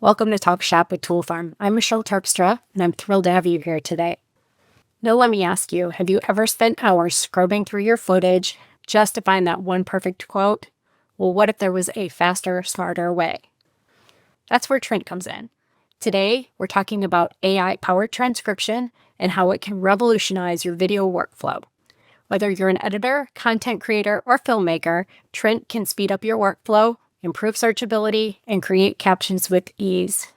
Welcome to Talk Shop with Tool Farm. I'm Michelle Terpstra, and I'm thrilled to have you here today. Now, let me ask you, have you ever spent hours scrubbing through your footage just to find that one perfect quote? Well, what if there was a faster, smarter way? That's where Trint comes in. Today, we're talking about AI-powered transcription and how it can revolutionize your video workflow. Whether you're an editor, content creator, or filmmaker, Trint can speed up your workflow, improve searchability, and create captions with ease.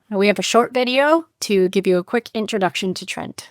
Now, we have a short video to give you a quick introduction to Trint.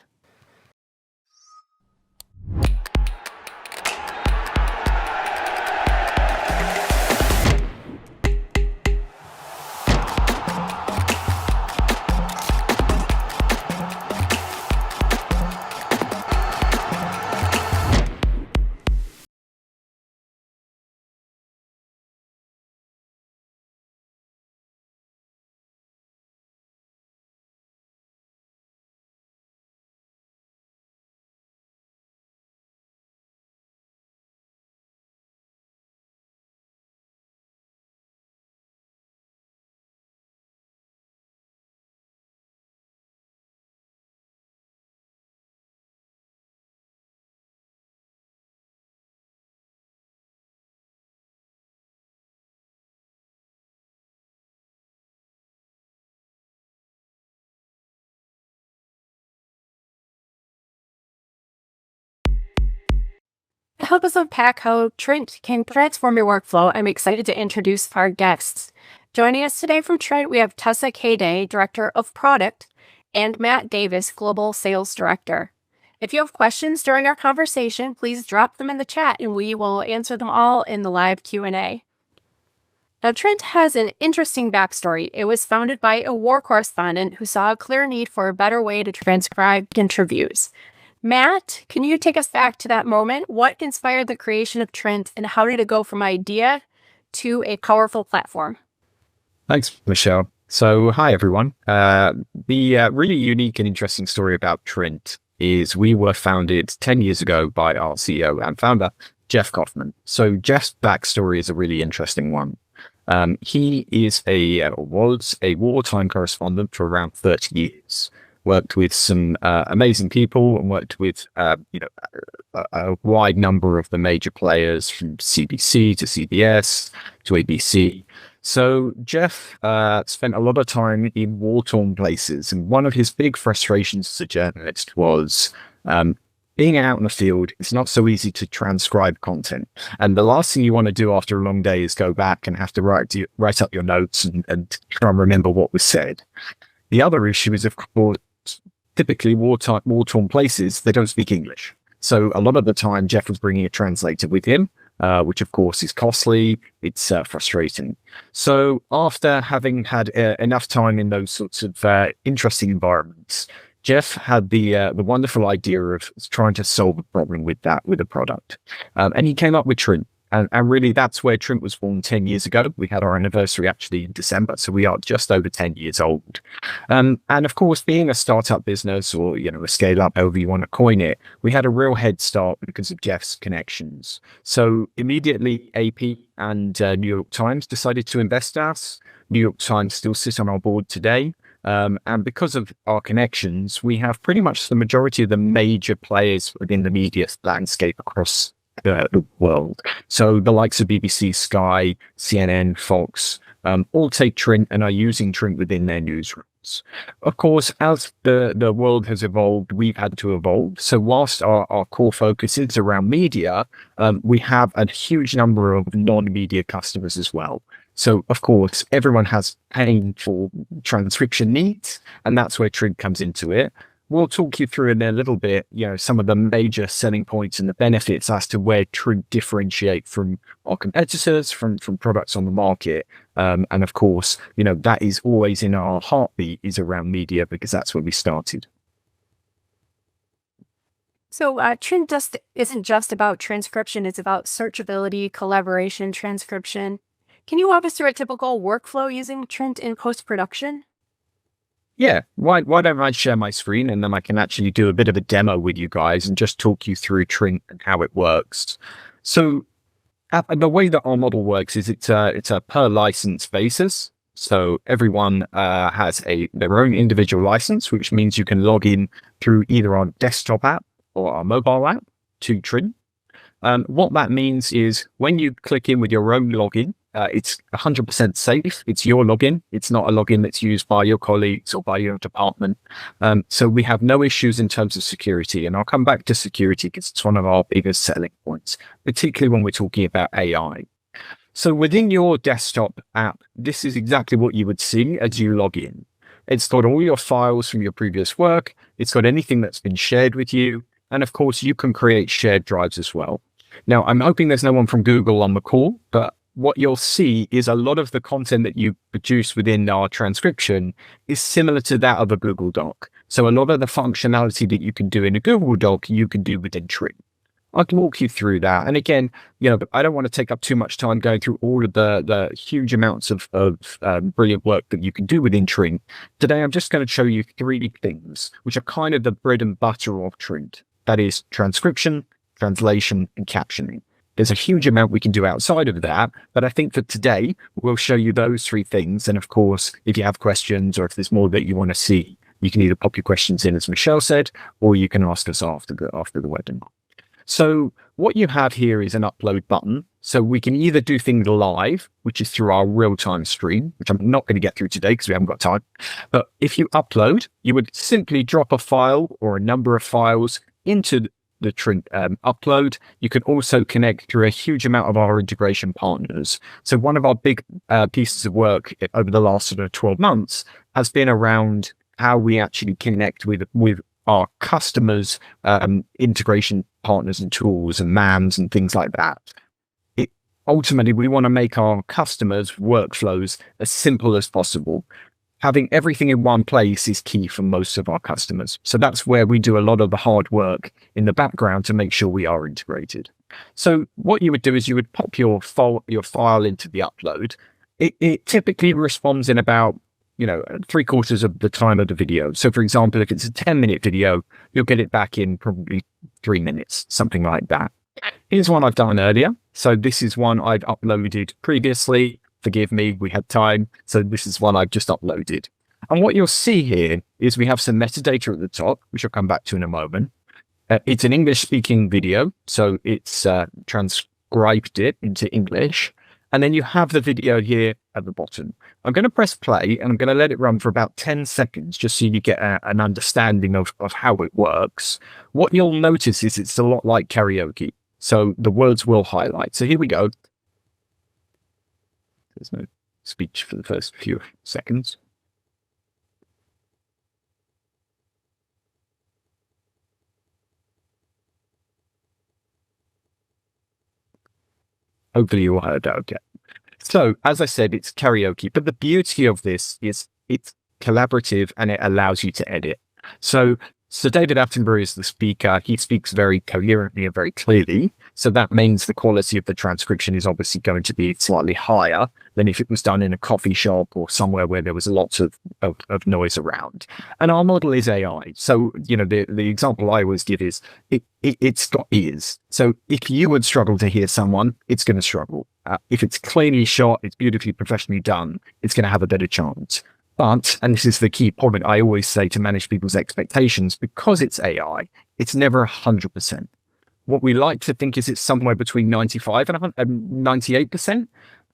To help us unpack how Trint can transform your workflow, I'm excited to introduce our guests. Joining us today from Trint, we have Tessa Kayday, Director of Product, and Matt Davis, Global Sales Director. If you have questions during our conversation, please drop them in the chat and we will answer them all in the live Q&A. Now, Trint has an interesting backstory. It was founded by a war correspondent who saw a clear need for a better way to transcribe interviews. Matt, can you take us back to that moment? What inspired the creation of Trint and how did it go from idea to a powerful platform? Thanks, Michelle. So, hi, everyone. The really unique and interesting story about Trint is we were founded 10 years ago by our CEO and founder, Jeff Kaufman. So Jeff's backstory is a really interesting one. He was a wartime correspondent for around 30 years. Worked with some amazing people and worked with a wide number of the major players from CBC to CBS to ABC. So Jeff spent a lot of time in war-torn places, and one of his big frustrations as a journalist was being out in the field. It's not so easy to transcribe content, and the last thing you want to do after a long day is go back and have to write up your notes and try and remember what was said. The other issue is, of course, typically war-torn places, they don't speak English. So a lot of the time, Jeff was bringing a translator with him, which of course is costly. It's frustrating. So after having had enough time in those sorts of interesting environments, Jeff had the wonderful idea of trying to solve a problem with a product. And he came up with Trint. And really, that's where Trint was born 10 years ago. We had our anniversary actually in December, so we are just over 10 years old. And of course, being a startup business or a scale up, however you want to coin it, we had a real head start because of Jeff's connections. So immediately, AP and New York Times decided to invest in us. New York Times still sit on our board today. And because of our connections, we have pretty much the majority of the major players within the media landscape across the world. So the likes of BBC, Sky, CNN, Fox, all take Trint and are using Trint within their newsrooms. Of course, as the world has evolved, we've had to evolve. So whilst our core focus is around media, we have a huge number of non-media customers as well. So, of course, everyone has painful transcription needs, and that's where Trint comes into it. We'll talk you through in a little bit, some of the major selling points and the benefits as to where Trint differentiate from our competitors, from products on the market. And of course, that is always in our heartbeat is around media because that's where we started. So Trint isn't just about transcription. It's about searchability, collaboration, transcription. Can you walk us through a typical workflow using Trint in post-production? Yeah, why don't I share my screen and then I can actually do a bit of a demo with you guys and just talk you through Trint and how it works. So the way that our model works is it's a per license basis. So everyone has their own individual license, which means you can log in through either our desktop app or our mobile app to Trin. What that means is when you click in with your own login, it's 100% safe. It's your login. It's not a login that's used by your colleagues or by your department. So we have no issues in terms of security. And I'll come back to security because it's one of our biggest selling points, particularly when we're talking about AI. So within your desktop app, this is exactly what you would see as you log in. It's got all your files from your previous work. It's got anything that's been shared with you. And of course, you can create shared drives as well. Now, I'm hoping there's no one from Google on the call, but what you'll see is a lot of the content that you produce within our transcription is similar to that of a Google Doc. So a lot of the functionality that you can do in a Google Doc, you can do within Trin. I can walk you through that. And again, I don't want to take up too much time going through all of the huge amounts of brilliant work that you can do within Trin. Today, I'm just going to show you 3 things, which are kind of the bread and butter of Trin. That is transcription, translation, and captioning. There's a huge amount we can do outside of that, but I think for today, we'll show you those 3 things. And of course, if you have questions or if there's more that you want to see, you can either pop your questions in, as Michelle said, or you can ask us after the webinar. So what you have here is an upload button. So we can either do things live, which is through our real-time stream, which I'm not going to get through today because we haven't got time. But if you upload, you would simply drop a file or a number of files into the Trin upload. You can also connect through a huge amount of our integration partners. So one of our big pieces of work over the last sort of 12 months has been around how we actually connect with our customers' integration partners and tools and MAMs and things like that. Ultimately, we want to make our customers' workflows as simple as possible. Having everything in one place is key for most of our customers. So that's where we do a lot of the hard work in the background to make sure we are integrated. So what you would do is you would pop your file into the upload. It typically responds in about 3/4 of the time of the video. So for example, if it's a 10-minute video, you'll get it back in probably 3 minutes, something like that. Here's one I've done earlier. So this is one I've uploaded previously. Forgive me, we had time. So this is one I've just uploaded. And what you'll see here is we have some metadata at the top, which I'll come back to in a moment. It's an English-speaking video, so it's transcribed it into English. And then you have the video here at the bottom. I'm going to press play and I'm going to let it run for about 10 seconds just so you get an understanding of how it works. What you'll notice is it's a lot like karaoke. So the words will highlight. So here we go. There's no speech for the first few seconds. Hopefully you all heard that okay. So, as I said, it's karaoke, but the beauty of this is it's collaborative and it allows you to edit. So David Attenborough is the speaker. He speaks very coherently and very clearly. So that means the quality of the transcription is obviously going to be slightly higher than if it was done in a coffee shop or somewhere where there was lots of noise around. And our model is AI. So, the example I always give is it's got ears. So if you would struggle to hear someone, it's going to struggle. If it's cleanly shot, it's beautifully professionally done, it's going to have a better chance. But, and this is the key point I always say to manage people's expectations, because it's AI, it's never 100%. What we like to think is it's somewhere between 95 and 98%.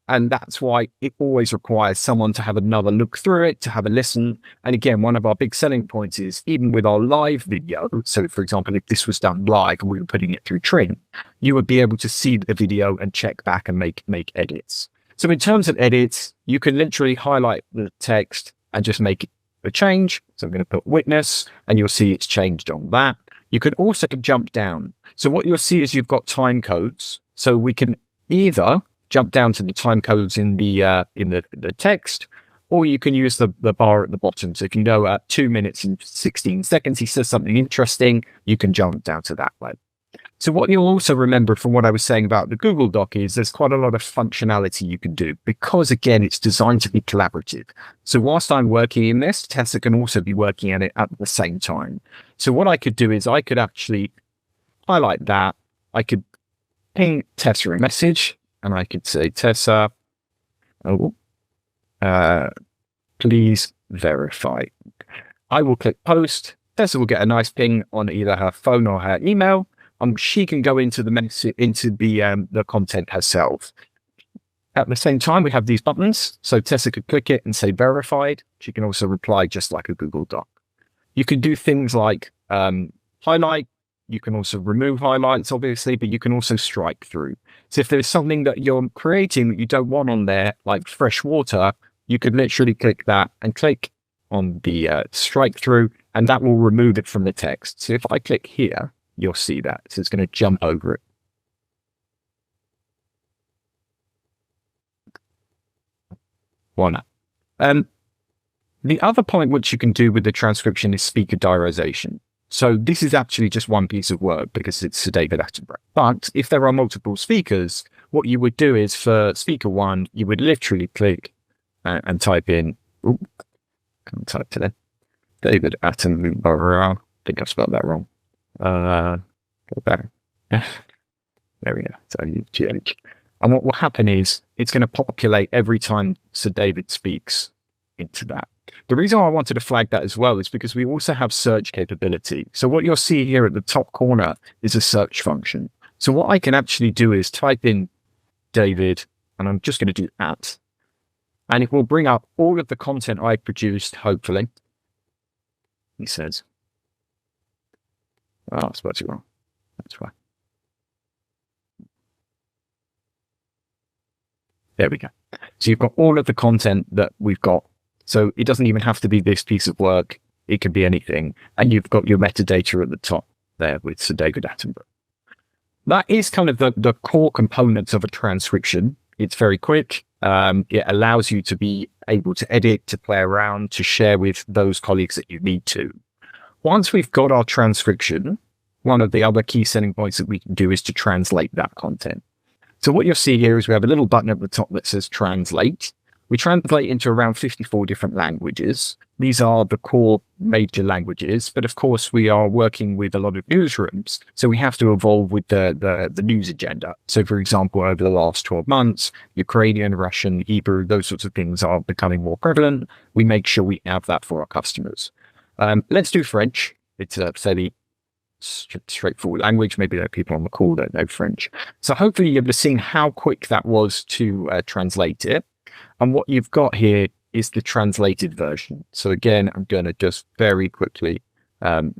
And that's why it always requires someone to have another look through it, to have a listen. And again, one of our big selling points is even with our live video. So for example, if this was done live and we were putting it through Trin, you would be able to see the video and check back and make edits. So in terms of edits, you can literally highlight the text and just make a change. So I'm going to put witness and you'll see it's changed on that. You can also jump down. So what you'll see is you've got time codes. So we can either jump down to the time codes in the text, or you can use the bar at the bottom. So if you know at 2 minutes and 16 seconds, he says something interesting, you can jump down to that one. So what you'll also remember from what I was saying about the Google Doc is there's quite a lot of functionality you can do because, again, it's designed to be collaborative. So whilst I'm working in this, Tessa can also be working at it at the same time. So what I could do is I could actually highlight that. I could ping Tessa a message and I could say, Tessa, Please verify. I will click post. Tessa will get a nice ping on either her phone or her email. She can go into the the content herself. At the same time, we have these buttons. So Tessa could click it and say verified. She can also reply just like a Google Doc. You can do things like highlight. You can also remove highlights, obviously, but you can also strike through. So if there's something that you're creating that you don't want on there, like fresh water, you could literally click that and click on the strike through, and that will remove it from the text. So if I click here, you'll see that. So it's going to jump over it. Voila. The other point which you can do with the transcription is speaker diarization. So this is actually just one piece of work because it's Sir David Attenborough. But if there are multiple speakers, what you would do is for speaker one, you would literally click and type in, can't type today, David Attenborough. I think I've spelled that wrong. Go back. There we go. So GH. And what will happen is it's going to populate every time Sir David speaks into that. The reason why I wanted to flag that as well is because we also have search capability. So what you'll see here at the top corner is a search function. So what I can actually do is type in David, and I'm just going to do @ and it will bring up all of the content I produced, hopefully. He says, oh, I spelled it wrong. That's why. There we go. So you've got all of the content that we've got. So it doesn't even have to be this piece of work. It could be anything. And you've got your metadata at the top there with Sir David Attenborough. That is kind of the core components of a transcription. It's very quick. It allows you to be able to edit, to play around, to share with those colleagues that you need to. Once we've got our transcription, one of the other key selling points that we can do is to translate that content. So what you'll see here is we have a little button at the top that says translate. We translate into around 54 different languages. These are the core major languages, but of course we are working with a lot of newsrooms, so we have to evolve with the news agenda. So for example, over the last 12 months, Ukrainian, Russian, Hebrew, those sorts of things are becoming more prevalent. We make sure we have that for our customers. Let's do French. It's a fairly straightforward language. Maybe there are people on the call that know French. So hopefully you've seen how quick that was to translate it. And what you've got here is the translated version. So again, I'm going to just very quickly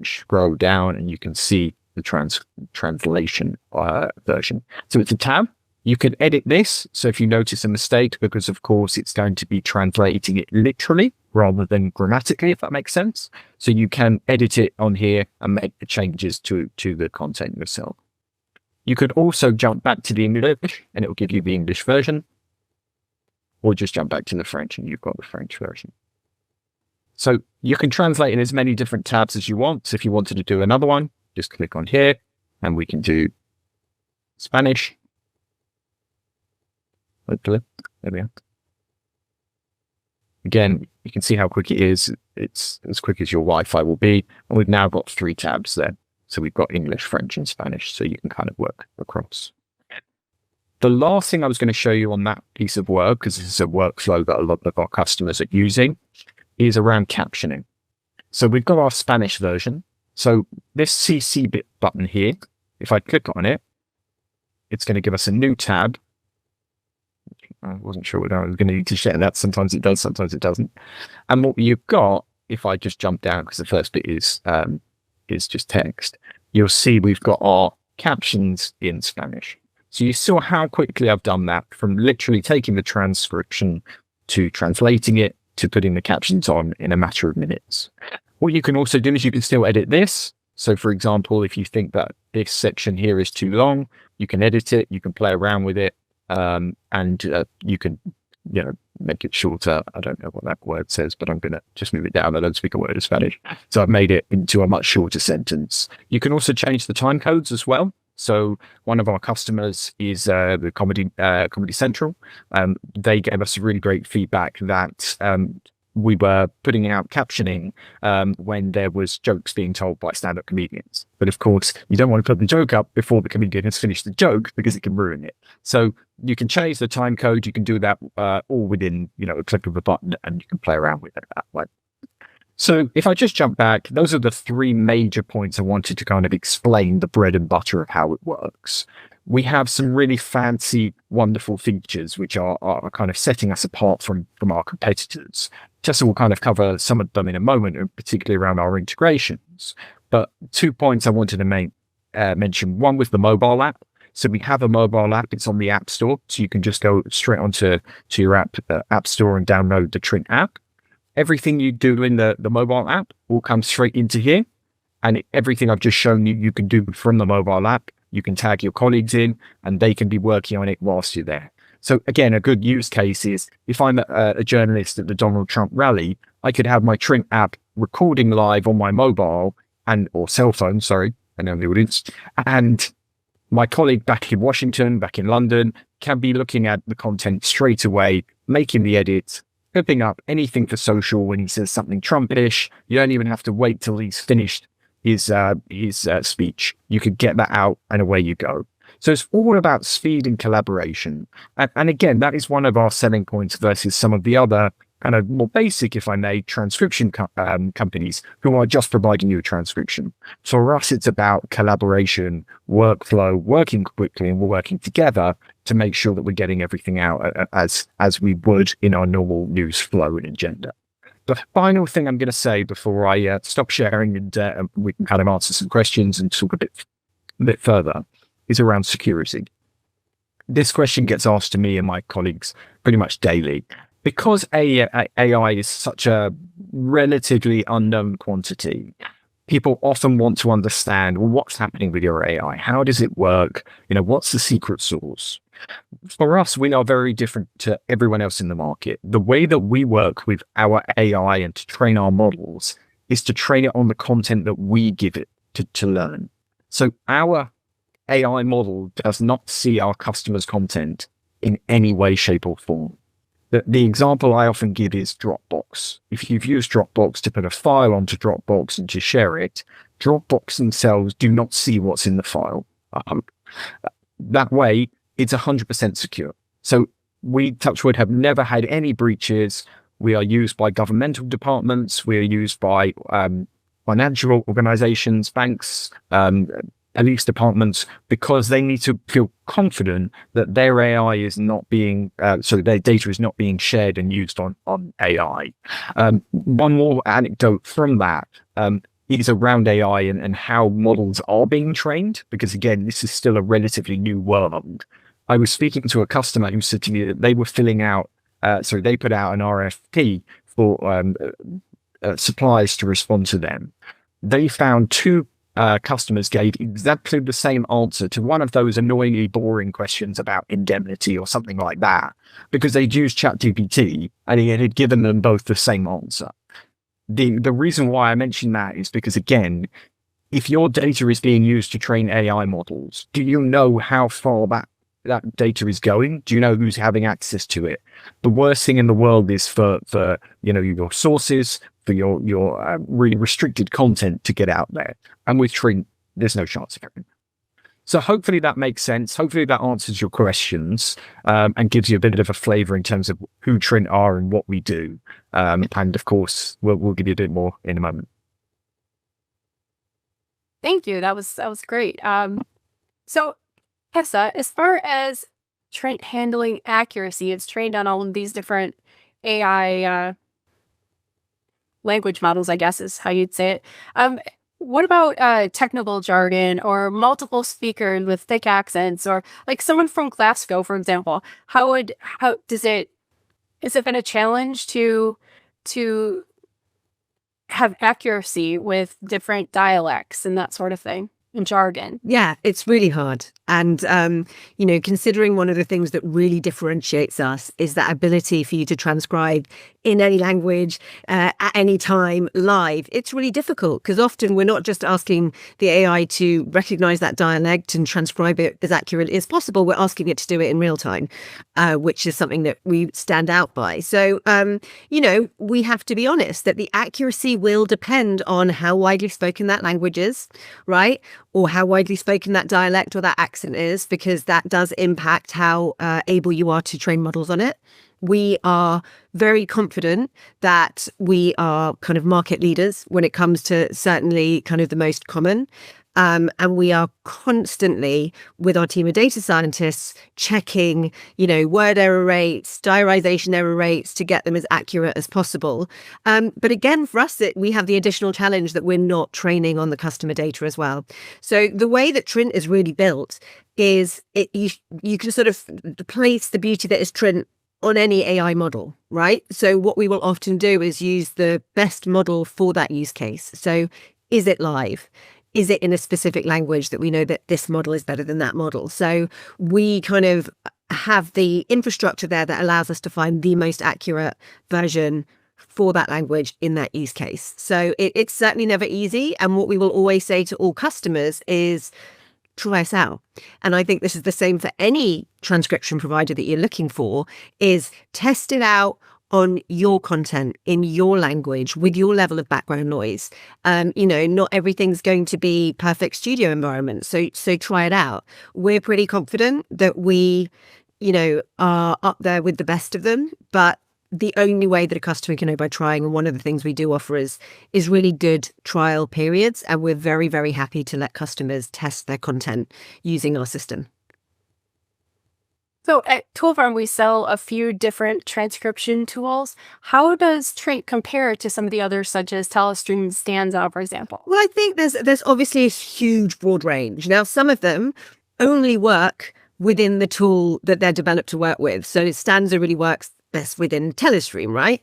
scroll down and you can see the translation version. So it's a tab. You can edit this. So if you notice a mistake, because of course it's going to be translating it literally rather than grammatically, if that makes sense. So you can edit it on here and make the changes to the content yourself. You could also jump back to the English and it will give you the English version, or just jump back to the French and you've got the French version. So you can translate in as many different tabs as you want. So if you wanted to do another one, just click on here and we can do Spanish. Hopefully, there we are. Again, you can see how quick it is. It's as quick as your Wi-Fi will be. And we've now got 3 tabs there. So we've got English, French, and Spanish. So you can kind of work across. The last thing I was going to show you on that piece of work, because this is a workflow that a lot of our customers are using, is around captioning. So we've got our Spanish version. So this CC bit button here, if I click on it, it's going to give us a new tab. I wasn't sure what I was going to need to share that. Sometimes it does, sometimes it doesn't. And what you've got, if I just jump down, because the first bit is just text, you'll see we've got our captions in Spanish. So you saw how quickly I've done that, from literally taking the transcription to translating it to putting the captions on in a matter of minutes. What you can also do is you can still edit this. So for example, if you think that this section here is too long, you can edit it, you can play around with it. And you can, make it shorter. I don't know what that word says, but I'm going to just move it down. I don't speak a word of Spanish. So I've made it into a much shorter sentence. You can also change the time codes as well. So one of our customers is Comedy Central. They gave us really great feedback that we were putting out captioning when there was jokes being told by stand-up comedians. But of course, you don't want to put the joke up before the comedian has finished the joke because it can ruin it. So you can change the time code. You can do that all within, a click of a button, and you can play around with it that way. So if I just jump back, those are the three major points I wanted to kind of explain the bread and butter of how it works. We have some really fancy, wonderful features which are kind of setting us apart from our competitors. Tessa will kind of cover some of them in a moment, particularly around our integrations. But 2 points I wanted to mention. One was the mobile app. So we have a mobile app. It's on the App Store. So you can just go straight onto your app store and download the Trint app. Everything you do in the mobile app will come straight into here. And everything I've just shown you, you can do from the mobile app. You can tag your colleagues in and they can be working on it whilst you're there. So again, a good use case is if I'm a journalist at the Donald Trump rally, I could have my Trint app recording live on my mobile or cell phone, sorry, I know the audience, and my colleague back in Washington, back in London, can be looking at the content straight away, making the edits, clipping up anything for social when he says something Trumpish. You don't even have to wait till he's finished his speech. You could get that out and away you go. So it's all about speed and collaboration. And again, that is one of our selling points versus some of the other kind of more basic, if I may, transcription companies who are just providing you a transcription. So for us, it's about collaboration, workflow, working quickly, and we're working together to make sure that we're getting everything out as we would in our normal news flow and agenda. The final thing I'm going to say before I stop sharing and we can kind of answer some questions and talk a bit further is around security. This question gets asked to me and my colleagues pretty much daily. Because AI is such a relatively unknown quantity, people often want to understand, well, what's happening with your AI? How does it work? What's the secret sauce? For us, we are very different to everyone else in the market. The way that we work with our AI and to train our models is to train it on the content that we give it to learn. So our AI model does not see our customers' content in any way, shape, or form. The example I often give is Dropbox. If you've used Dropbox to put a file onto Dropbox and to share it, Dropbox themselves do not see what's in the file. That way, it's 100% secure. So we, Touchwood, have never had any breaches. We are used by governmental departments. We are used by financial organizations, banks, police departments, because they need to feel confident that their AI is not being, their data is not being shared and used on AI. One more anecdote from that is around AI and how models are being trained, because again, this is still a relatively new world. I was speaking to a customer who said to me that they were filling out, they put out an RFP for suppliers to respond to them. They found two customers gave exactly the same answer to one of those annoyingly boring questions about indemnity or something like that, because they'd used ChatGPT and it had given them both the same answer. The reason why I mention that is because, again, if your data is being used to train AI models, do you know how far that data is going? Do you know who's having access to it? The worst thing in the world is for your sources, for your really restricted content to get out there. And with Trint, there's no chance of it. So hopefully that makes sense. Hopefully that answers your questions and gives you a bit of a flavor in terms of who Trint are and what we do. And of course, we'll give you a bit more in a moment. Thank you. That was great. So Tessa, as far as Trint handling accuracy, it's trained on all of these different AI language models, I guess is how you'd say it. What about technical jargon or multiple speakers with thick accents, or like someone from Glasgow, for example? Is it been a challenge to have accuracy with different dialects and that sort of thing? And jargon. Yeah, it's really hard. And, considering one of the things that really differentiates us is that ability for you to transcribe in any language at any time live, it's really difficult because often we're not just asking the AI to recognize that dialect and transcribe it as accurately as possible. We're asking it to do it in real time, which is something that we stand out by. So, we have to be honest that the accuracy will depend on how widely spoken that language is, right? Or how widely spoken that dialect or that accent is, because that does impact how able you are to train models on it. We are very confident that we are kind of market leaders when it comes to certainly kind of the most common. And we are constantly with our team of data scientists checking, word error rates, diarization error rates to get them as accurate as possible. But again, for us, we have the additional challenge that we're not training on the customer data as well. So the way that Trint is really built is you can sort of place the beauty that is Trint on any AI model, right? So what we will often do is use the best model for that use case. So is it live? Is it in a specific language that we know that this model is better than that model? So we kind of have the infrastructure there that allows us to find the most accurate version for that language in that use case. So it's certainly never easy. And what we will always say to all customers is, try us out. And I think this is the same for any transcription provider that you're looking for, is test it out on your content, in your language, with your level of background noise. Not everything's going to be perfect studio environment. So try it out. We're pretty confident that we, are up there with the best of them, but the only way that a customer can know by trying, and one of the things we do offer is really good trial periods, and we're very, very happy to let customers test their content using our system. So at Toolfarm, we sell a few different transcription tools. How does Trint compare to some of the others, such as Telestream, Stanza, for example? Well, I think there's obviously a huge broad range. Now, some of them only work within the tool that they're developed to work with. So Stanza really works best within Telestream, right?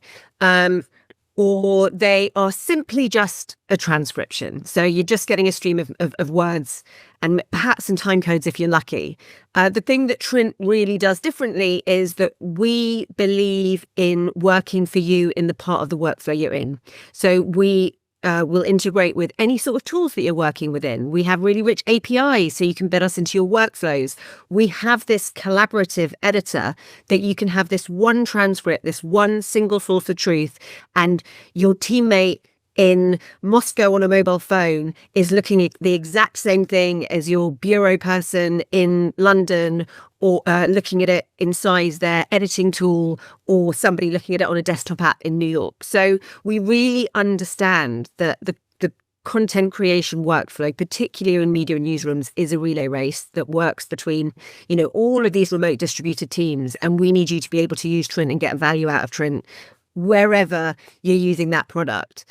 Or they are simply just a transcription. So you're just getting a stream of words and perhaps some time codes if you're lucky. The thing that Trint really does differently is that we believe in working for you in the part of the workflow you're in. So we will integrate with any sort of tools that you're working within. We have really rich APIs so you can bed us into your workflows. We have this collaborative editor that you can have this one transcript, this one single source of truth, and your teammate in Moscow on a mobile phone is looking at the exact same thing as your bureau person in London, or looking at it inside their editing tool, or somebody looking at it on a desktop app in New York. So we really understand that the content creation workflow, particularly in media and newsrooms, is a relay race that works between, all of these remote distributed teams. And we need you to be able to use Trint and get value out of Trint wherever you're using that product.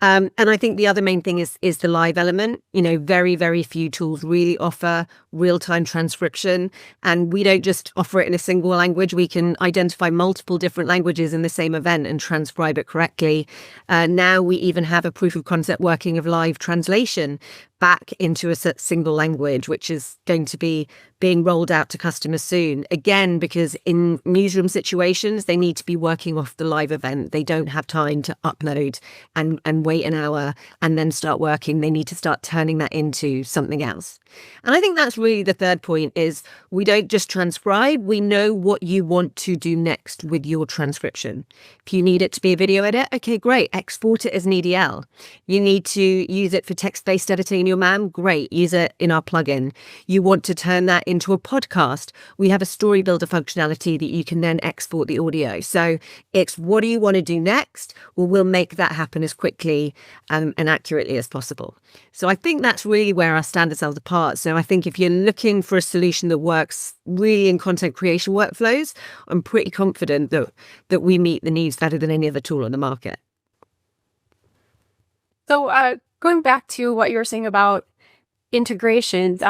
And I think the other main thing is the live element. Very, very few tools really offer real-time transcription, and we don't just offer it in a single language. We can identify multiple different languages in the same event and transcribe it correctly. Now we even have a proof of concept working of live translation back into a single language, which is going to be being rolled out to customers soon. Again, because in newsroom situations, they need to be working off the live event. They don't have time to upload and wait an hour and then start working. They need to start turning that into something else. And I think that's really the third point, is we don't just transcribe. We know what you want to do next with your transcription. If you need it to be a video edit, okay, great. Export it as an EDL. You need to use it for text-based editing in your MAM, great. Use it in our plugin. You want to turn that into a podcast. We have a story builder functionality that you can then export the audio. So it's, what do you want to do next? Well, we'll make that happen as quickly and accurately as possible. So I think that's really where our stand ourselves apart. So I think if you're looking for a solution that works really in content creation workflows, I'm pretty confident that we meet the needs better than any other tool on the market. So going back to what you were saying about integrations,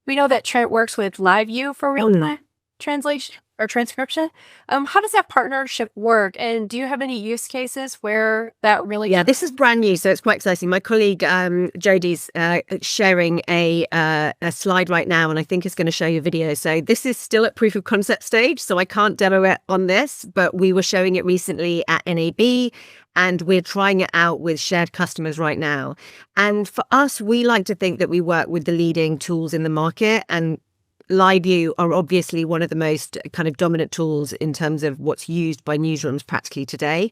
we know that Trint works with LiveView for real-time translation or transcription. How does that partnership work? And do you have any use cases where that really... Yeah, this is brand new, so it's quite exciting. My colleague Jodie's sharing a slide right now, and I think it's going to show you a video. So this is still at proof of concept stage, so I can't demo it on this, but we were showing it recently at NAB, and we're trying it out with shared customers right now. And for us, we like to think that we work with the leading tools in the market, and LiveView are obviously one of the most kind of dominant tools in terms of what's used by newsrooms practically today.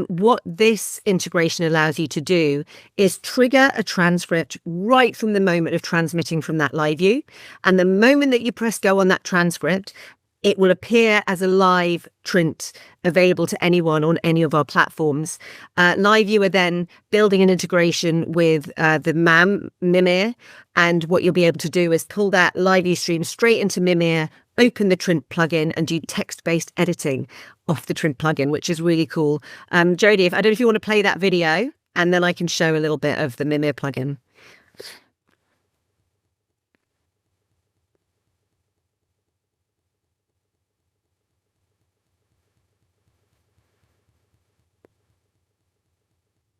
What this integration allows you to do is trigger a transcript right from the moment of transmitting from that LiveView. And the moment that you press go on that transcript, it will appear as a live Trint available to anyone on any of our platforms. LiveView are then building an integration with the MAM, Mimir, and what you'll be able to do is pull that LiveView stream straight into Mimir, open the Trint plugin, and do text-based editing off the Trint plugin, which is really cool. Jodie, I don't know if you want to play that video, and then I can show a little bit of the Mimir plugin.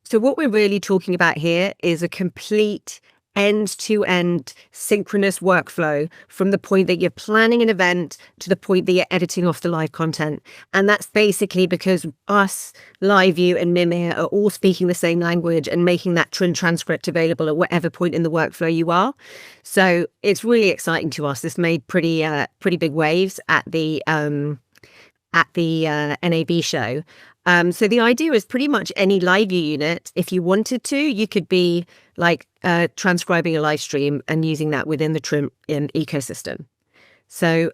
So what we're really talking about here is a complete end-to-end synchronous workflow from the point that you're planning an event to the point that you're editing off the live content. And that's basically because us, LiveView and Mimir are all speaking the same language and making that Trint transcript available at whatever point in the workflow you are. So it's really exciting to us. This made pretty big waves at the NAB show. So the idea is pretty much any LiveView unit, if you wanted to, you could be like transcribing a live stream and using that within the Trint ecosystem. So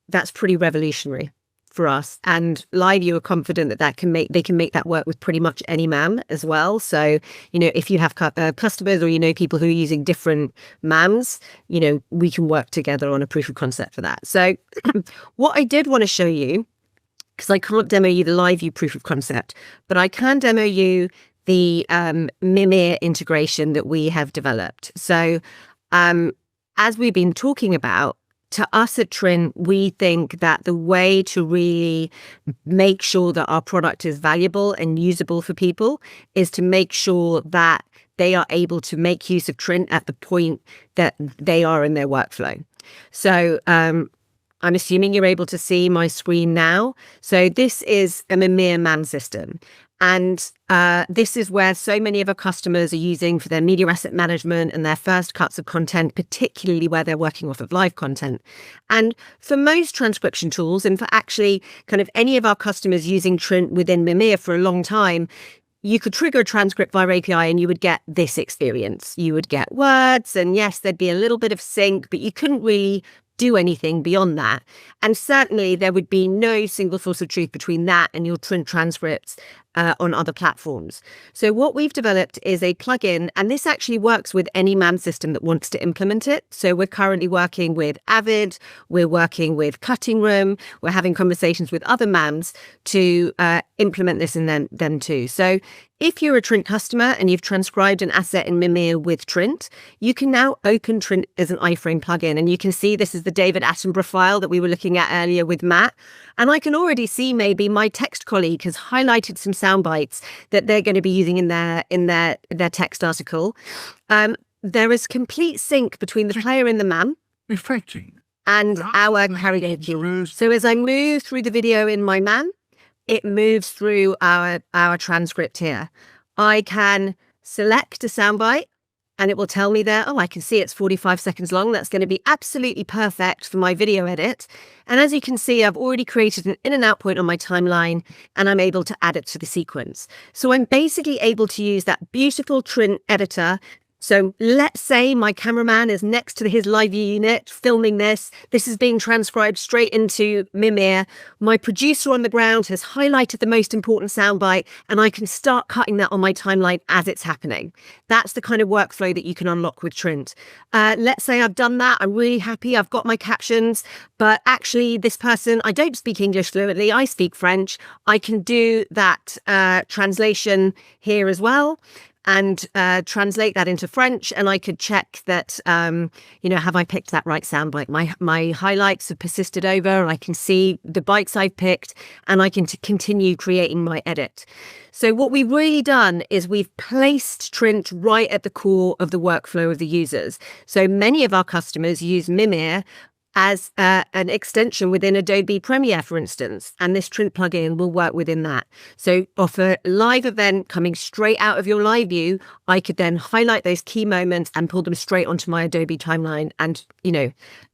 that's pretty revolutionary for us. And LiveView are confident that they can make that work with pretty much any MAM as well. So, if you have customers or, people who are using different MAMs, we can work together on a proof of concept for that. So what I did want to show you, because I can't demo you the LiveView proof of concept, but I can demo you the Mimir integration that we have developed. So as we've been talking about, to us at Trint, we think that the way to really make sure that our product is valuable and usable for people is to make sure that they are able to make use of Trint at the point that they are in their workflow. So I'm assuming you're able to see my screen now. So this is a Mimir MAM system. And this is where so many of our customers are using for their media asset management and their first cuts of content, particularly where they're working off of live content. And for most transcription tools, and for actually kind of any of our customers using Trint within Mimir for a long time, you could trigger a transcript via API and you would get this experience. You would get words, and yes, there'd be a little bit of sync, but you couldn't really do anything beyond that. And certainly there would be no single source of truth between that and your Trint transcripts on other platforms. So what we've developed is a plugin, and this actually works with any MAM system that wants to implement it. So we're currently working with Avid, we're working with Cutting Room, we're having conversations with other MAMs to implement this in them too. So if you're a Trint customer and you've transcribed an asset in Mimir with Trint, you can now open Trint as an iframe plugin. And you can see this is the David Attenborough file that we were looking at earlier with Matt. And I can already see maybe my text colleague has highlighted some sound bites that they're going to be using in their text article. There is complete sync between the player in the MAM and our carrier queue. So as I move through the video in my MAM, it moves through our transcript here. I can select a soundbite and it will tell me there, I can see it's 45 seconds long. That's going to be absolutely perfect for my video edit. And as you can see, I've already created an in and out point on my timeline and I'm able to add it to the sequence. So I'm basically able to use that beautiful Trint editor. So let's say my cameraman is next to his LiveView unit filming this. This is being transcribed straight into Mimir. My producer on the ground has highlighted the most important soundbite and I can start cutting that on my timeline as it's happening. That's the kind of workflow that you can unlock with Trint. Let's say I've done that. I'm really happy. I've got my captions, but actually this person, I don't speak English fluently. I speak French. I can do that translation here as well, and translate that into French. And I could check that, have I picked that right soundbite? My highlights have persisted over. I can see the bites I've picked and I can continue creating my edit. So what we've really done is we've placed Trint right at the core of the workflow of the users. So many of our customers use Mimir as an extension within Adobe Premiere, for instance. And this Trint plugin will work within that. So off a live event coming straight out of your live view, I could then highlight those key moments and pull them straight onto my Adobe timeline and,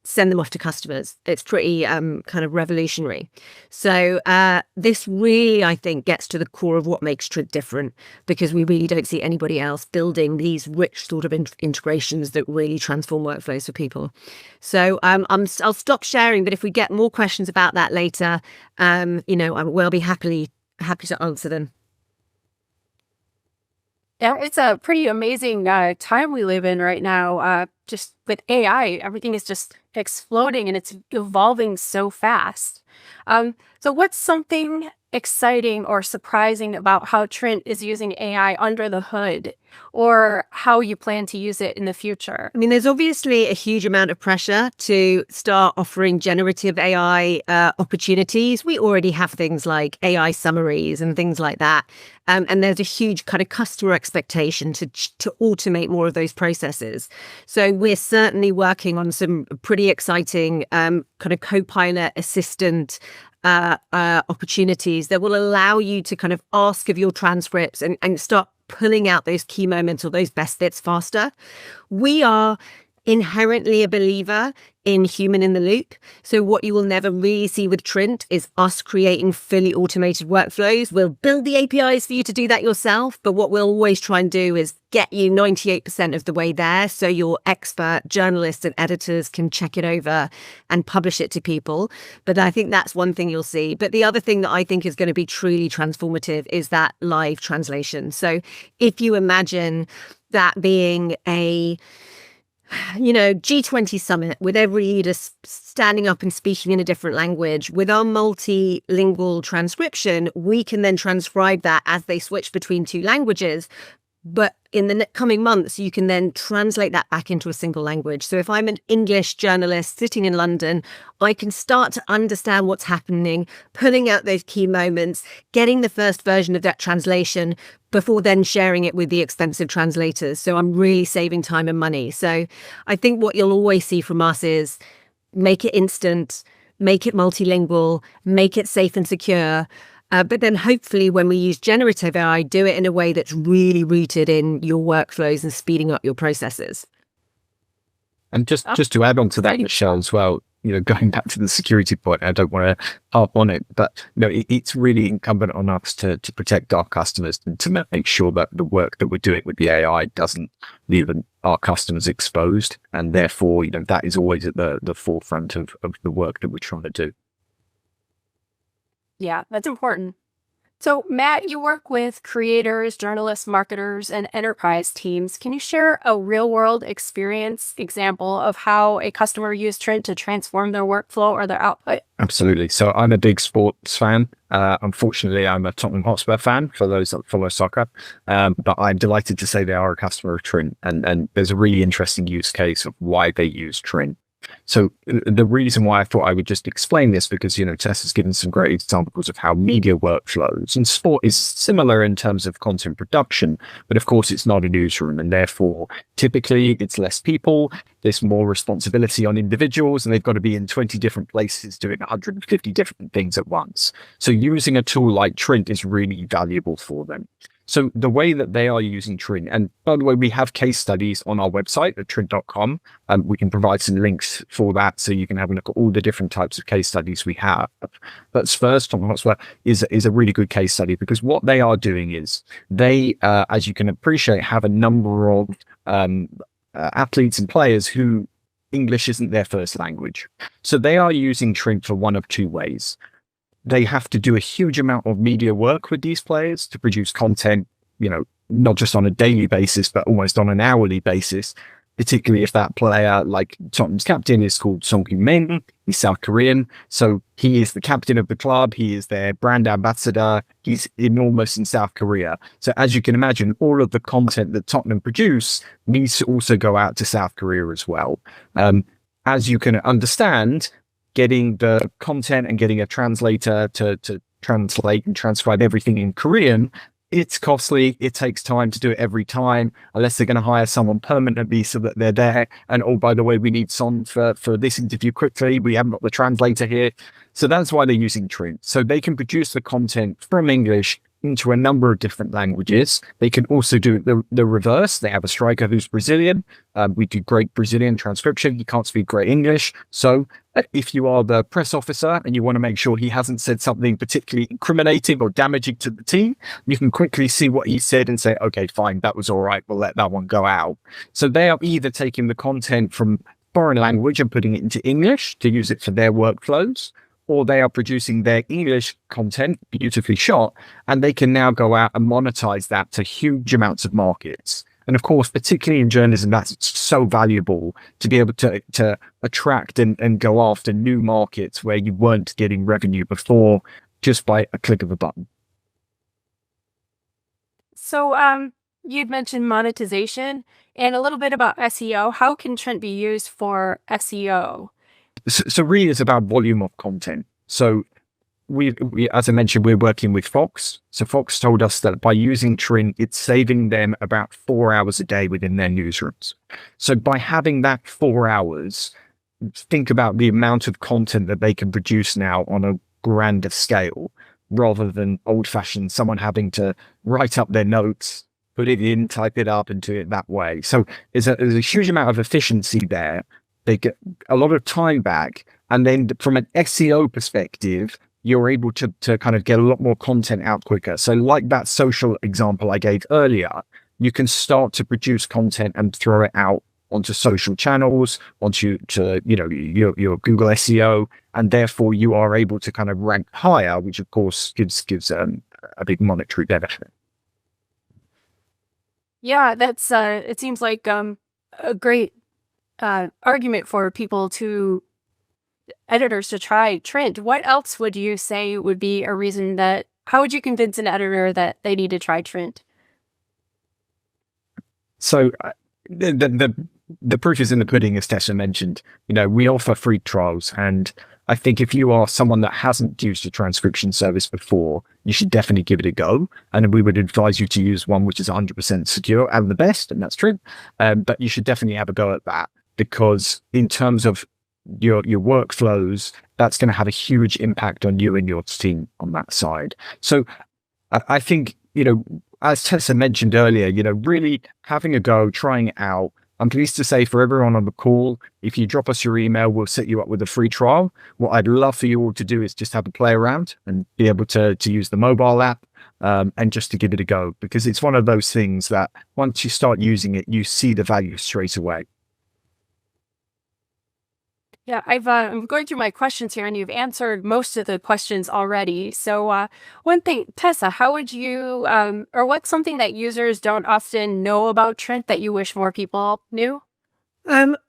send them off to customers. It's pretty kind of revolutionary. So this really, I think, gets to the core of what makes Trint different, because we really don't see anybody else building these rich sort of integrations that really transform workflows for people. So I'll stop sharing, but if we get more questions about that later, I will be happy to answer them. Yeah, it's a pretty amazing time we live in right now. Just with AI, everything is just exploding and it's evolving so fast. So what's something exciting or surprising about how Trint is using AI under the hood, or how you plan to use it in the future? I mean, there's obviously a huge amount of pressure to start offering generative AI opportunities. We already have things like AI summaries and things like that. And there's a huge kind of customer expectation to automate more of those processes. So we're certainly working on some pretty exciting kind of co-pilot assistant opportunities that will allow you to kind of ask of your transcripts and start pulling out those key moments or those best bits faster. We are inherently a believer in human in the loop. So what you will never really see with Trint is us creating fully automated workflows. We'll build the APIs for you to do that yourself, but what we'll always try and do is get you 98% of the way there, so your expert journalists and editors can check it over and publish it to people. But I think that's one thing you'll see. But the other thing that I think is going to be truly transformative is that live translation. So if you imagine that being a G20 summit with every leader standing up and speaking in a different language, with our multilingual transcription, we can then transcribe that as they switch between two languages. But in the coming months, you can then translate that back into a single language. So if I'm an English journalist sitting in London, I can start to understand what's happening, pulling out those key moments, getting the first version of that translation before then sharing it with the expensive translators. So I'm really saving time and money. So I think what you'll always see from us is make it instant, make it multilingual, make it safe and secure. But then hopefully when we use generative AI, do it in a way that's really rooted in your workflows and speeding up your processes. And just to add on to that, Michelle, as well, going back to the security point, I don't want to harp on it, but it's really incumbent on us to protect our customers and to make sure that the work that we're doing with the AI doesn't leave our customers exposed. And therefore, that is always at the forefront of the work that we're trying to do. Yeah, that's important. So, Matt, you work with creators, journalists, marketers, and enterprise teams. Can you share a real-world experience example of how a customer used Trint to transform their workflow or their output? Absolutely. So I'm a big sports fan. Unfortunately, I'm a Tottenham Hotspur fan, for those that follow soccer. But I'm delighted to say they are a customer of Trint. And there's a really interesting use case of why they use Trint. So the reason why I thought I would just explain this, because, Tess has given some great examples of how media workflows, and sport is similar in terms of content production, but of course it's not a newsroom, and therefore typically it's less people, there's more responsibility on individuals, and they've got to be in 20 different places doing 150 different things at once. So using a tool like Trint is really valuable for them. So the way that they are using Trint, and by the way, we have case studies on our website at trint.com. We can provide some links for that so you can have a look at all the different types of case studies we have. But first, Tottenham Hotspur is a really good case study, because what they are doing is they, as you can appreciate, have a number of athletes and players who English isn't their first language. So they are using Trint for one of two ways. They have to do a huge amount of media work with these players to produce content, not just on a daily basis, but almost on an hourly basis, particularly if that player, like Tottenham's captain, is called Son Heung-min. He's South Korean. So he is the captain of the club. He is their brand ambassador. He's enormous in South Korea. So as you can imagine, all of the content that Tottenham produce needs to also go out to South Korea as well. As you can understand, getting the content and getting a translator to translate and transcribe everything in Korean it's costly. It takes time to do it every time, unless they're going to hire someone permanently so that they're there. And oh, by the way, we need someone for this interview quickly. We haven't got the translator here. So that's why they're using Trint. So they can produce the content from English into a number of different languages. They can also do the reverse. They have a striker who's Brazilian. We do great Brazilian transcription. He can't speak great English. So if you are the press officer and you want to make sure he hasn't said something particularly incriminating or damaging to the team, you can quickly see what he said and say, okay, fine, that was all right. We'll let that one go out. So they are either taking the content from foreign language and putting it into English to use it for their workflows, or they are producing their English content, beautifully shot, and they can now go out and monetize that to huge amounts of markets. And of course, particularly in journalism, that's so valuable to be able to attract and go after new markets where you weren't getting revenue before just by a click of a button. So you'd mentioned monetization and a little bit about SEO. How can Trint be used for SEO? So really it's about volume of content. So we, as I mentioned, we're working with Fox. So Fox told us that by using Trint, it's saving them about 4 hours a day within their newsrooms. So by having that 4 hours, think about the amount of content that they can produce now on a grander scale, rather than old fashioned someone having to write up their notes, put it in, type it up and do it that way. So there's a huge amount of efficiency there. They get a lot of time back. And then from an SEO perspective, you're able to kind of get a lot more content out quicker. So like that social example I gave earlier, you can start to produce content and throw it out onto social channels, onto your Google SEO, and therefore you are able to kind of rank higher, which of course gives a big monetary benefit. Yeah, that's it seems like a great argument for editors to try Trint. What else would you say would be a reason how would you convince an editor that they need to try Trint? So the proof is in the pudding, as Tessa mentioned. We offer free trials, and I think if you are someone that hasn't used a transcription service before, you should definitely give it a go. And we would advise you to use one which is 100% secure and the best, and that's Trint. But you should definitely have a go at that, because in terms of your workflows, that's going to have a huge impact on you and your team on that side. So I think, as Tessa mentioned earlier, really having a go, trying it out. I'm pleased to say for everyone on the call, if you drop us your email, we'll set you up with a free trial. What I'd love for you all to do is just have a play around and be able to use the mobile app and just to give it a go, because it's one of those things that once you start using it, you see the value straight away. Yeah, I'm going through my questions here, and you've answered most of the questions already. So one thing, Tessa, how would you, or what's something that users don't often know about Trint that you wish more people knew?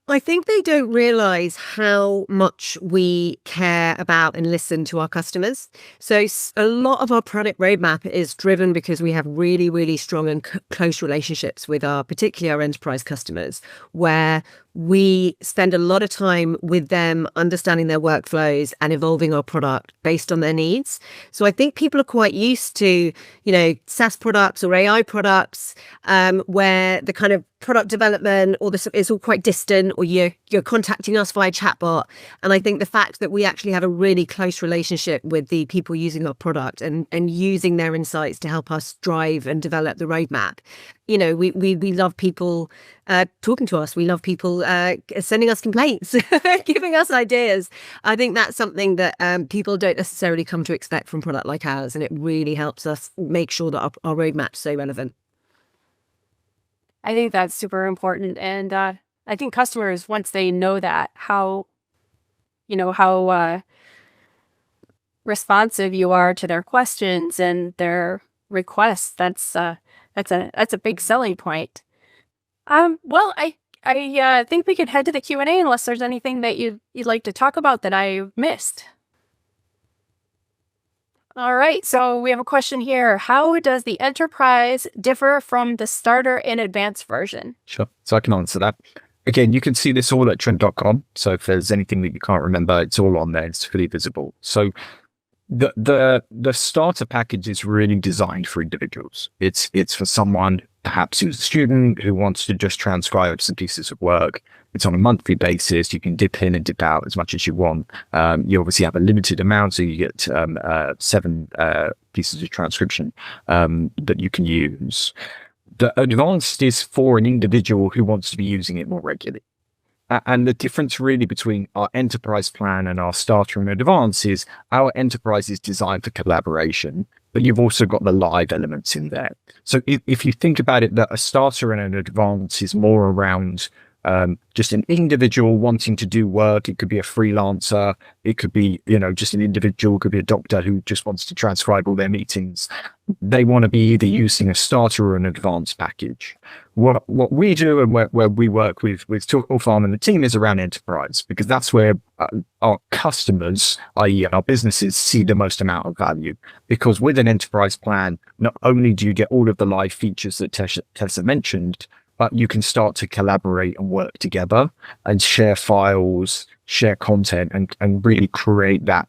I think they don't realize how much we care about and listen to our customers. So a lot of our product roadmap is driven because we have really, really strong and close relationships with particularly our enterprise customers, where we spend a lot of time with them understanding their workflows and evolving our product based on their needs. So I think people are quite used to, SaaS products or AI products, where the kind of product development or this is all quite distant, or you're contacting us via chatbot. And I think the fact that we actually have a really close relationship with the people using our product and using their insights to help us drive and develop the roadmap. We love people talking to us. We love people sending us complaints, giving us ideas. I think that's something that people don't necessarily come to expect from a product like ours. And it really helps us make sure that our roadmap's so relevant. I think that's super important. And I think customers, once they know that, how responsive you are to their questions and their requests, that's a big selling point. Well, I think we could head to the Q&A unless there's anything that you'd like to talk about that I missed. All right, so we have a question here. How does the Enterprise differ from the Starter and Advanced version? Sure, so I can answer that. Again, you can see this all at Trint.com. So if there's anything that you can't remember, it's all on there. It's fully visible. So The starter package is really designed for individuals. It's for someone perhaps who's a student who wants to just transcribe some pieces of work. It's on a monthly basis. You can dip in and dip out as much as you want. You obviously have a limited amount, so you get 7 pieces of transcription that you can use. The advanced is for an individual who wants to be using it more regularly. And the difference really between our enterprise plan and our starter and advanced is our enterprise is designed for collaboration, but you've also got the live elements in there. So if you think about it, that a starter and an advanced is more around just an individual wanting to do work. It could be a freelancer. It could be, just an individual. It could be a doctor who just wants to transcribe all their meetings. They want to be either using a starter or an advanced package. What we do and where we work with Talkable Farm and the team is around enterprise, because that's where our customers, i.e. our businesses, see the most amount of value. Because with an enterprise plan, not only do you get all of the live features that Tessa mentioned, but you can start to collaborate and work together and share files, share content, and really create that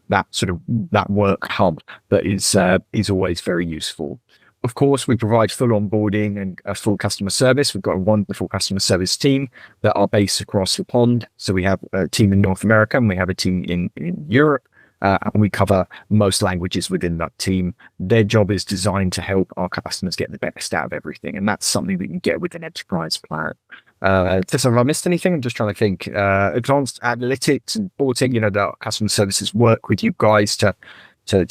work hub that is always very useful. Of course, we provide full onboarding and a full customer service. We've got a wonderful customer service team that are based across the pond. So we have a team in North America and we have a team in Europe. And we cover most languages within that team. Their job is designed to help our customers get the best out of everything. And that's something that you get with an enterprise plan. Tessa, have I missed anything? I'm just trying to think. Advanced analytics and reporting, the customer services work with you guys to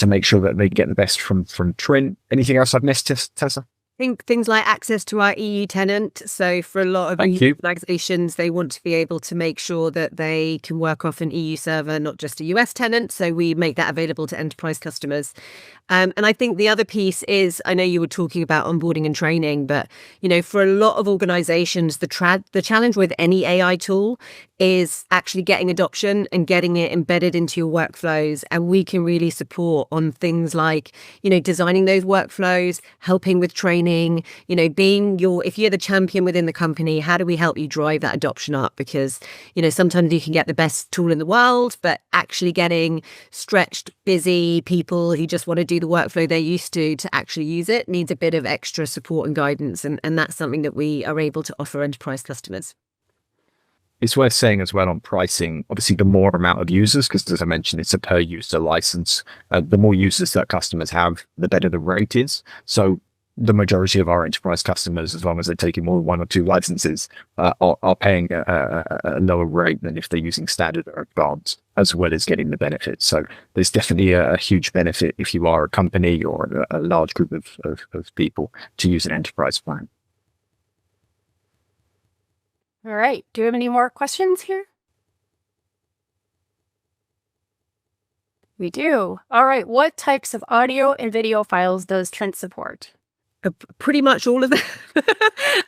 make sure that they get the best from Trint. Anything else I've missed, Tessa? I think things like access to our EU tenant. So for a lot of EU organizations, they want to be able to make sure that they can work off an EU server, not just a US tenant. So we make that available to enterprise customers. And I think the other piece is, I know you were talking about onboarding and training, but, for a lot of organizations, the challenge with any AI tool is actually getting adoption and getting it embedded into your workflows. And we can really support on things like, designing those workflows, helping with training, if you're the champion within the company, how do we help you drive that adoption up? Because, sometimes you can get the best tool in the world, but actually getting stretched, busy people who just want to do the workflow they're used to actually use it needs a bit of extra support and guidance. And that's something that we are able to offer enterprise customers. It's worth saying as well on pricing, obviously the more amount of users, because as I mentioned, it's a per user license. The more users that customers have, the better the rate is. So the majority of our enterprise customers, as long as they're taking more than 1 or 2 licenses, are paying a lower rate than if they're using standard or advanced, as well as getting the benefits. So there's definitely a huge benefit if you are a company or a large group of people to use an enterprise plan. All right. Do we have any more questions here? We do. All right. What types of audio and video files does Trint support? Pretty much all of them.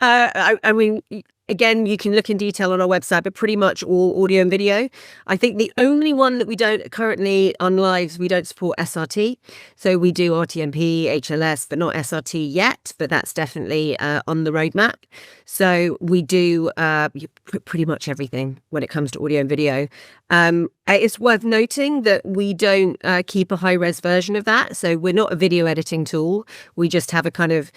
I mean, again, you can look in detail on our website, but pretty much all audio and video. I think the only one that we don't currently on lives, we don't support SRT. So we do RTMP, HLS, but not SRT yet, but that's definitely on the roadmap. So we do pretty much everything when it comes to audio and video. It's worth noting that we don't keep a high-res version of that. So we're not a video editing tool. We just have a kind of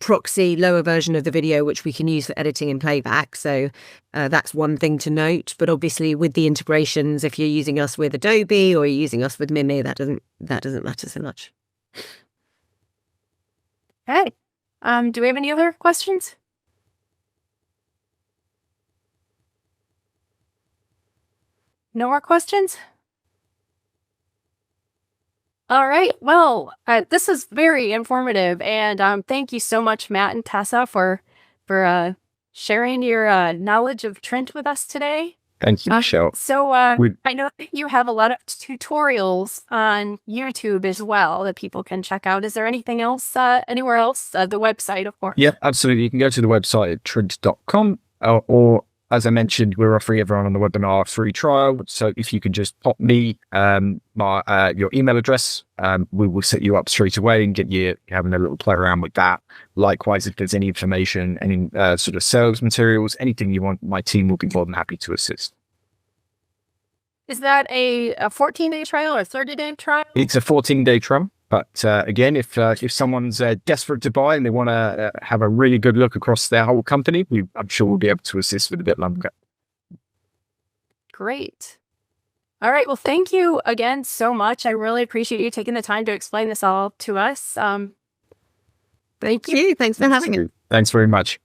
proxy lower version of the video, which we can use for editing and playback. So that's one thing to note. But obviously with the integrations, if you're using us with Adobe or you're using us with Mimi, that doesn't matter so much. Okay. Do we have any other questions? No more questions? All right. Well, this is very informative, and thank you so much, Matt and Tessa, for sharing your knowledge of Trint with us today. Thank you, Michelle. So I know that you have a lot of tutorials on YouTube as well that people can check out. Is there anything else, anywhere else? The website, of course. Yeah, absolutely. You can go to the website at trint.com or as I mentioned, we're offering everyone on the webinar a free trial. So if you could just pop me your email address, we will set you up straight away and get you having a little play around with that. Likewise, if there's any information, any sort of sales materials, anything you want, my team will be more than happy to assist. Is that a 14-day trial or a 30-day trial? It's a 14-day trial. But again, if someone's desperate to buy and they want to have a really good look across their whole company, I'm sure we'll be able to assist with a bit longer. Great. All right. Well, thank you again so much. I really appreciate you taking the time to explain this all to us. Thank you. Thanks for having us. Thanks very much.